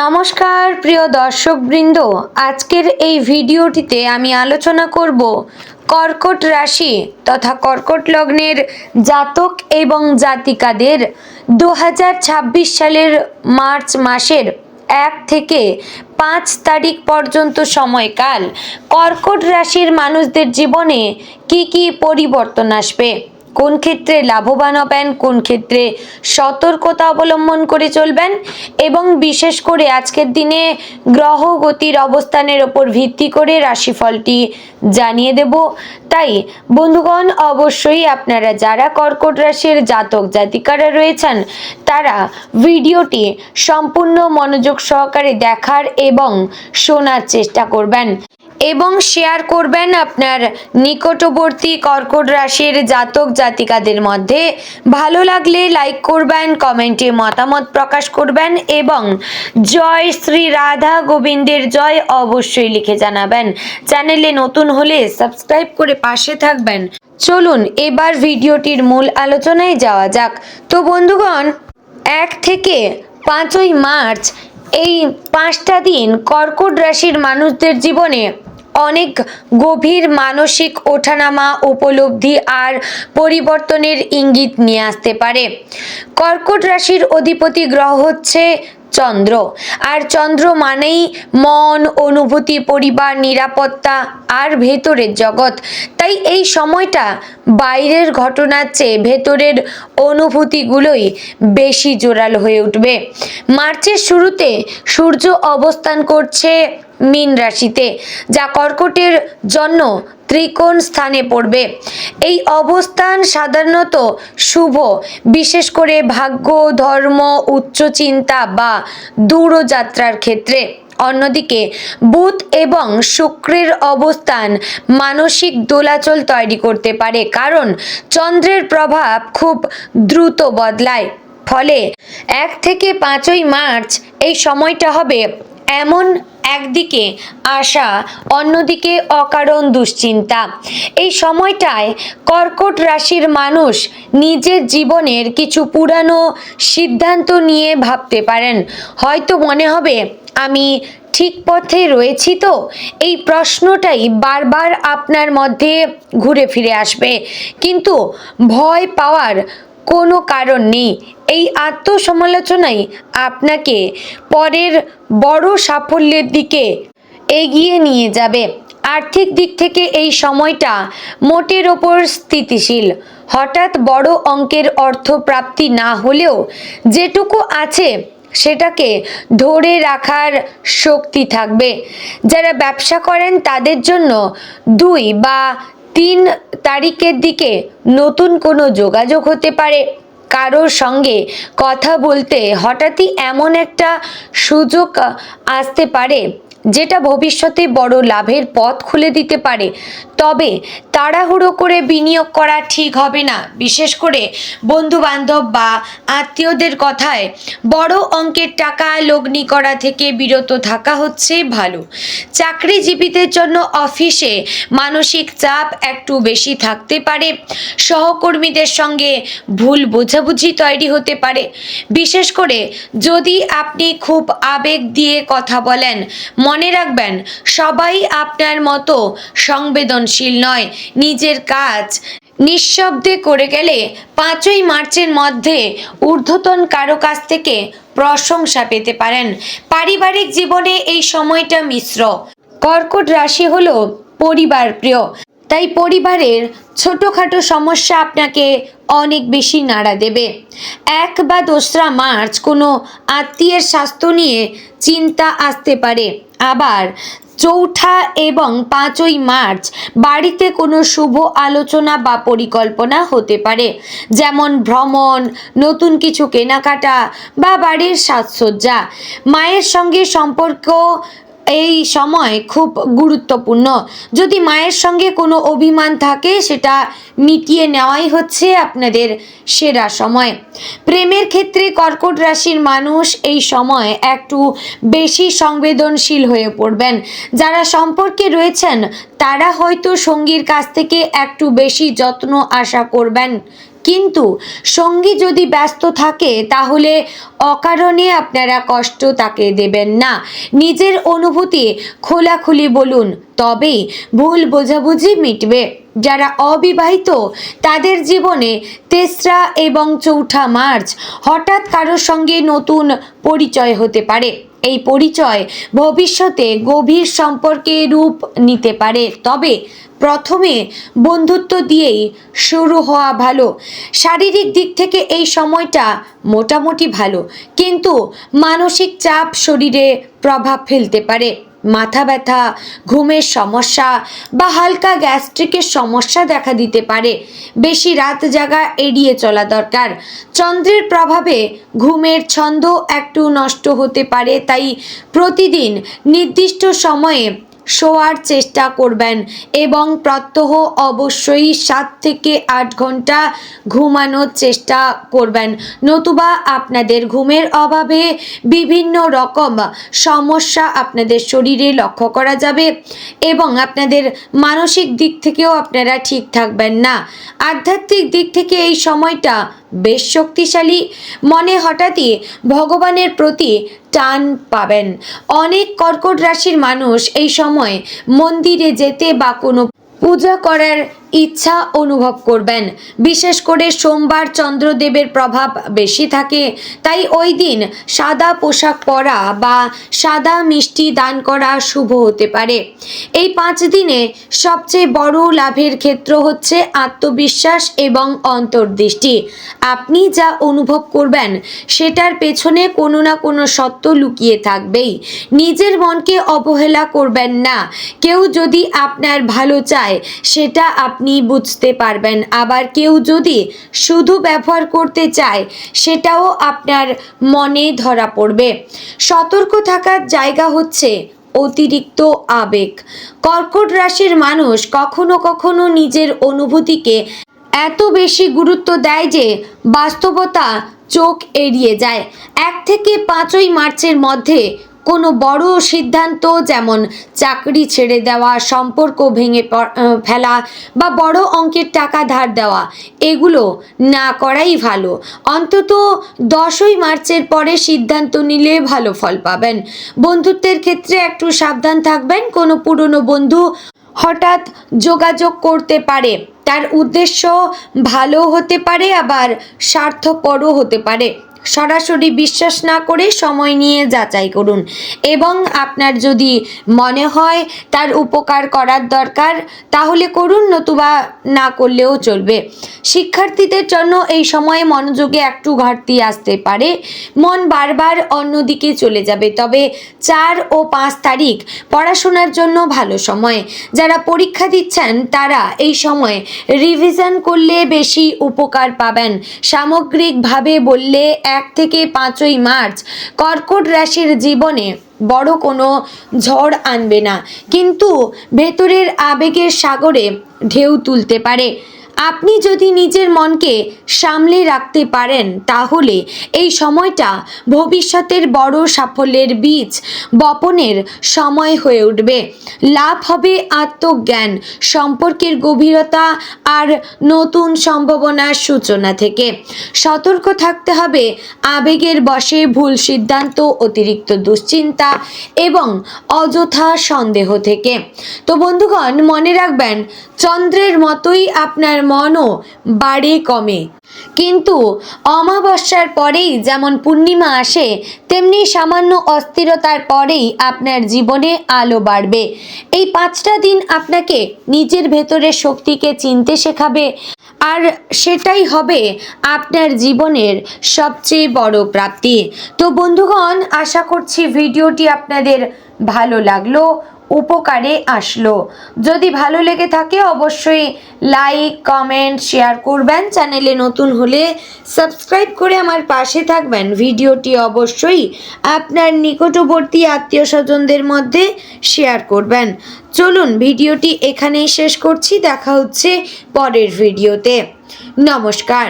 নমস্কার প্রিয় দর্শকবৃন্দ, আজকের এই ভিডিওটিতে আমি আলোচনা করব কর্কট রাশি তথা কর্কট লগ্নের জাতক এবং জাতিকাদের 2026 সালের মার্চ মাসের 1 থেকে 5 তারিখ পর্যন্ত সময়কাল কর্কট রাশির মানুষদের জীবনে কি কি পরিবর্তন আসবে, কোন ক্ষেত্রে লাভবান হবেন, কোন ক্ষেত্রে সতর্কতা অবলম্বন করে চলবেন এবং বিশেষ করে আজকের দিনে গ্রহ গতির অবস্থানের ওপর ভিত্তি করে রাশিফলটি জানিয়ে দেব। তাই বন্ধুগণ, অবশ্যই আপনারা যারা কর্কট রাশির জাতক জাতিকারা রয়েছেন তারা ভিডিওটি সম্পূর্ণ মনোযোগ সহকারে দেখার এবং শোনার চেষ্টা করবেন এবং শেয়ার করবেন আপনার নিকটবর্তী কর্কট রাশির জাতক জাতিকাদের মধ্যে। ভালো লাগলে লাইক করবেন, কমেন্টে মতামত প্রকাশ করবেন এবং জয় শ্রী রাধা গোবিন্দের জয় অবশ্যই লিখে জানাবেন। চ্যানেলে নতুন হলে সাবস্ক্রাইব করে পাশে থাকবেন। চলুন এবার ভিডিওটির মূল আলোচনায় যাওয়া যাক। তো বন্ধুগণ, 1 থেকে 5ই মার্চ এই 5টা দিন কর্কট রাশির মানুষদের জীবনে অনেক গভীর মানসিক ওঠানামা, উপলব্ধি আর পরিবর্তনের ইঙ্গিত নিয়ে আসতে পারে। কর্কট রাশির অধিপতি গ্রহ হচ্ছে চন্দ্র, আর চন্দ্র মানেই মন, অনুভূতি, পরিবার, নিরাপত্তা আর ভেতরের জগৎ। তাই এই সময়টা বাইরের ঘটনার চেয়ে ভেতরের অনুভূতিগুলোই বেশি জোরালো হয়ে উঠবে। মার্চের শুরুতে সূর্য অবস্থান করছে মীন রাশিতে, যা কর্কটের জন্য ত্রিকোণ স্থানে পড়বে। এই অবস্থান সাধারণত শুভ, বিশেষ করে ভাগ্য, ধর্ম, উচ্চ চিন্তা বা দূরযাত্রার ক্ষেত্রে। অন্যদিকে বুধ এবং শুক্রের অবস্থান মানসিক দোলাচল তৈরি করতে পারে, কারণ চন্দ্রের প্রভাব খুব দ্রুত বদলায়। ফলে 1 থেকে 5ই মার্চ এই সময়টা হবে এমন একদিকে আশা, অন্যদিকে অকারণ দুশ্চিন্তা। এই সময়টায় কর্কট রাশির মানুষ নিজের জীবনের কিছু পুরানো সিদ্ধান্ত নিয়ে ভাবতে পারেন। হয়তো মনে হবে, আমি ঠিক পথে রয়েছি তো? এই প্রশ্নটাই বারবার আপনার মধ্যে ঘুরে ফিরে আসবে, কিন্তু ভয় পাওয়ার কোনো কারণ নেই। এই আত্মসমালোচনাই আপনাকে পরের বড় সাফল্যের দিকে এগিয়ে নিয়ে যাবে। আর্থিক দিক থেকে এই সময়টা মোটের ওপর স্থিতিশীল। হঠাৎ বড় অঙ্কের অর্থ প্রাপ্তি না হলেও যেটুকু আছে সেটাকে ধরে রাখার শক্তি থাকবে। যারা ব্যবসা করেন তাদের জন্য 2 বা 3 তারিখের দিকে নতুন কোনো যোগাযোগ হতে পারে। কারোর সঙ্গে কথা বলতে হঠাৎই এমন একটা সুযোগ আসতে পারে যেটা ভবিষ্যতে বড় লাভের পথ খুলে দিতে পারে। তবে তাড়াহুড়ো করে বিনিয়োগ করা ঠিক হবে না। বিশেষ করে বন্ধু বান্ধব বা আত্মীয়দের কথায় বড় অঙ্কের টাকা লগ্নি করা থেকে বিরত থাকা হচ্ছে ভালো। চাকরিজীবীদের জন্য অফিসে মানসিক চাপ একটু বেশি থাকতে পারে। সহকর্মীদের সঙ্গে ভুল বোঝাবুঝি তৈরি হতে পারে, বিশেষ করে যদি আপনি খুব আবেগ দিয়ে কথা বলেন। মনে রাখবেন, সবাই আপনার মতো সংবেদনশীল নয়। নিজের কাজ নিঃশব্দে করে গেলে 5ই মার্চের মধ্যে ঊর্ধ্বতন কারো কাছ থেকে প্রশংসা পেতে পারেন। পারিবারিক জীবনে এই সময়টা মিশ্র। কর্কট রাশি হলো পরিবার প্রিয়, তাই পরিবারের ছোটোখাটো সমস্যা আপনাকে অনেক বেশি নাড়া দেবে। 1 বা 2রা মার্চ কোনো আত্মীয়ের স্বাস্থ্য নিয়ে চিন্তা আসতে পারে। আবার 4 এবং 5ই মার্চ বাড়িতে কোনো শুভ আলোচনা বা পরিকল্পনা হতে পারে, যেমন ভ্রমণ, নতুন কিছু কেনাকাটা বা বাড়ির সাজসজ্জা। মায়ের সঙ্গে সম্পর্ক এই সময় খুব গুরুত্বপূর্ণ। যদি মায়ের সঙ্গে কোনো অভিমান থাকে সেটা মিটিয়ে নেওয়াই হচ্ছে আপনাদের সেরা সময়। প্রেমের ক্ষেত্রে কর্কট রাশির মানুষ এই সময় একটু বেশি সংবেদনশীল হয়ে পড়বেন। যারা সম্পর্কে রয়েছেন তারা হয়তো সঙ্গীর কাছ থেকে একটু বেশি যত্ন আশা করবেন, কিন্তু সঙ্গী যদি ব্যস্ত থাকে তাহলে অকারণে আপনারা কষ্ট তাকে দেবেন না। নিজের অনুভূতি খোলাখুলি বলুন, তবেই ভুল বোঝাবুঝি মিটবে। যারা অবিবাহিত তাদের জীবনে 3রা এবং 4ঠা মার্চ হঠাৎ কারোর সঙ্গে নতুন পরিচয় হতে পারে। এই পরিচয় ভবিষ্যতে গভীর সম্পর্কে রূপ নিতে পারে, তবে প্রথমে বন্ধুত্ব দিয়েই শুরু হওয়া ভালো। শারীরিক দিক থেকে এই সময়টা মোটামুটি ভালো, কিন্তু মানসিক চাপ শরীরে প্রভাব ফেলতে পারে। মাথা ব্যথা, ঘুমের সমস্যা বা হালকা গ্যাস্ট্রিকের সমস্যা দেখা দিতে পারে। বেশি রাত জাগা এড়িয়ে চলা দরকার। চন্দ্রের প্রভাবে ঘুমের ছন্দ একটু নষ্ট হতে পারে, তাই প্রতিদিন নির্দিষ্ট সময়ে শোয়ার চেষ্টা করবেন এবং প্রত্যহ অবশ্যই 7 থেকে 8 ঘন্টা ঘুমানোর চেষ্টা করবেন, নতুবা আপনাদের ঘুমের অভাবে বিভিন্ন রকম সমস্যা আপনাদের শরীরে লক্ষ্য করা যাবে এবং আপনাদের মানসিক দিক থেকেও আপনারা ঠিক থাকবেন না। আধ্যাত্মিক দিক থেকে এই সময়টা বেশ শক্তিশালী। মনে হঠাৎই ভগবানের প্রতি টান পাবেন। অনেক কর্কট রাশির মানুষ এই সময় মন্দিরে যেতে বা কোনো পূজা করার ইচ্ছা অনুভব করবেন। বিশেষ করে সোমবার চন্দ্রদেবের প্রভাব বেশি থাকে, তাই ওই দিন সাদা পোশাক পরা বা সাদা মিষ্টি দান করা শুভ হতে পারে। এই 5 দিনে সবচেয়ে বড় লাভের ক্ষেত্র হচ্ছে আত্মবিশ্বাস এবং অন্তর্দৃষ্টি। আপনি যা অনুভব করবেন সেটার পেছনে কোনো না কোনো সত্য লুকিয়ে থাকবেই। নিজের মনকে অবহেলা করবেন না। কেউ যদি আপনার ভালো চায় সেটা আপনি বুঝতে পারবেন, আবার কেউ যদি শুধু ব্যবহার করতে চায় সেটাও আপনার মনে ধরা পড়বে। সতর্ক থাকার জায়গা হচ্ছে অতিরিক্ত আবেগ। কর্কট রাশির মানুষ কখনো কখনো নিজের অনুভূতিকে এত বেশি গুরুত্ব দেয় যে বাস্তবতা চোখ এড়িয়ে যায়। 1 থেকে 5ই মার্চের মধ্যে কোনো বড় সিদ্ধান্ত, যেমন চাকরি ছেড়ে দেওয়া, সম্পর্ক ভেঙে ফেলা বা বড় অঙ্কের টাকা ধার দেওয়া, এগুলো না করাই ভালো। অন্তত 10ই মার্চের পরে সিদ্ধান্ত নিলে ভালো ফল পাবেন। বন্ধুত্বের ক্ষেত্রে একটু সাবধান থাকবেন। কোনো পুরনো বন্ধু হঠাৎ যোগাযোগ করতে পারে। তার উদ্দেশ্য ভালো হতে পারে, আবার স্বার্থপরও হতে পারে। সরাসরি বিশ্বাস না করে সময় নিয়ে যাচাই করুন এবং আপনার যদি মনে হয় তার উপকার করার দরকার তাহলে করুন, নতুবা না করলেও চলবে। শিক্ষার্থীদের জন্য এই সময়ে মনোযোগে একটু ঘাটতি আসতে পারে। মন বারবার অন্যদিকে চলে যাবে, তবে 4 ও 5 তারিখ পড়াশোনার জন্য ভালো সময়। যারা পরীক্ষা দিচ্ছেন তারা এই সময় রিভিশন করলে বেশি উপকার পাবেন। সামগ্রিকভাবে বললে 1 থেকে 5ই মার্চ কর্কট রাশির জীবনে বড় কোনো ঝড় আনবে না, কিন্তু ভেতরের আবেগের সাগরে ঢেউ তুলতে পারে। আপনি যদি নিজের মনকে সামলে রাখতে পারেন তাহলে এই সময়টা ভবিষ্যতের বড় সাফল্যের বীজ বপনের সময় হয়ে উঠবে। লাভ হবে আত্মজ্ঞান, সম্পর্কের গভীরতা আর নতুন সম্ভাবনার সূচনা থেকে। সতর্ক থাকতে হবে আবেগের বশে ভুল সিদ্ধান্ত, অতিরিক্ত দুশ্চিন্তা এবং অযথা সন্দেহ থেকে। তো বন্ধুগণ, মনে রাখবেন, চন্দ্রের মতোই আপনার মনও বাড়ে কমে, কিন্তু অমাবস্যার পরেই যেমন পূর্ণিমা আসে তেমনি সামান্য অস্থিরতার পরেই আপনার জীবনে আলো বাড়বে। এই 5টা দিন আপনাকে নিজের ভেতরের শক্তিকে চিনতে শেখাবে, আর সেটাই হবে আপনার জীবনের সবচেয়ে বড় প্রাপ্তি। তো বন্ধুগণ, আশা করছি ভিডিওটি আপনাদের ভালো লাগলো, উপকারে আসলো। যদি ভালো লেগে থাকে অবশ্যই লাইক, কমেন্ট, শেয়ার করবেন। চ্যানেলে নতুন হলে সাবস্ক্রাইব করে আমার পাশে থাকবেন। ভিডিওটি অবশ্যই আপনার নিকটবর্তী আত্মীয় স্বজনদের মধ্যে শেয়ার করবেন। চলুন ভিডিওটি এখানেই শেষ করছি। দেখা হচ্ছে পরের ভিডিওতে। নমস্কার।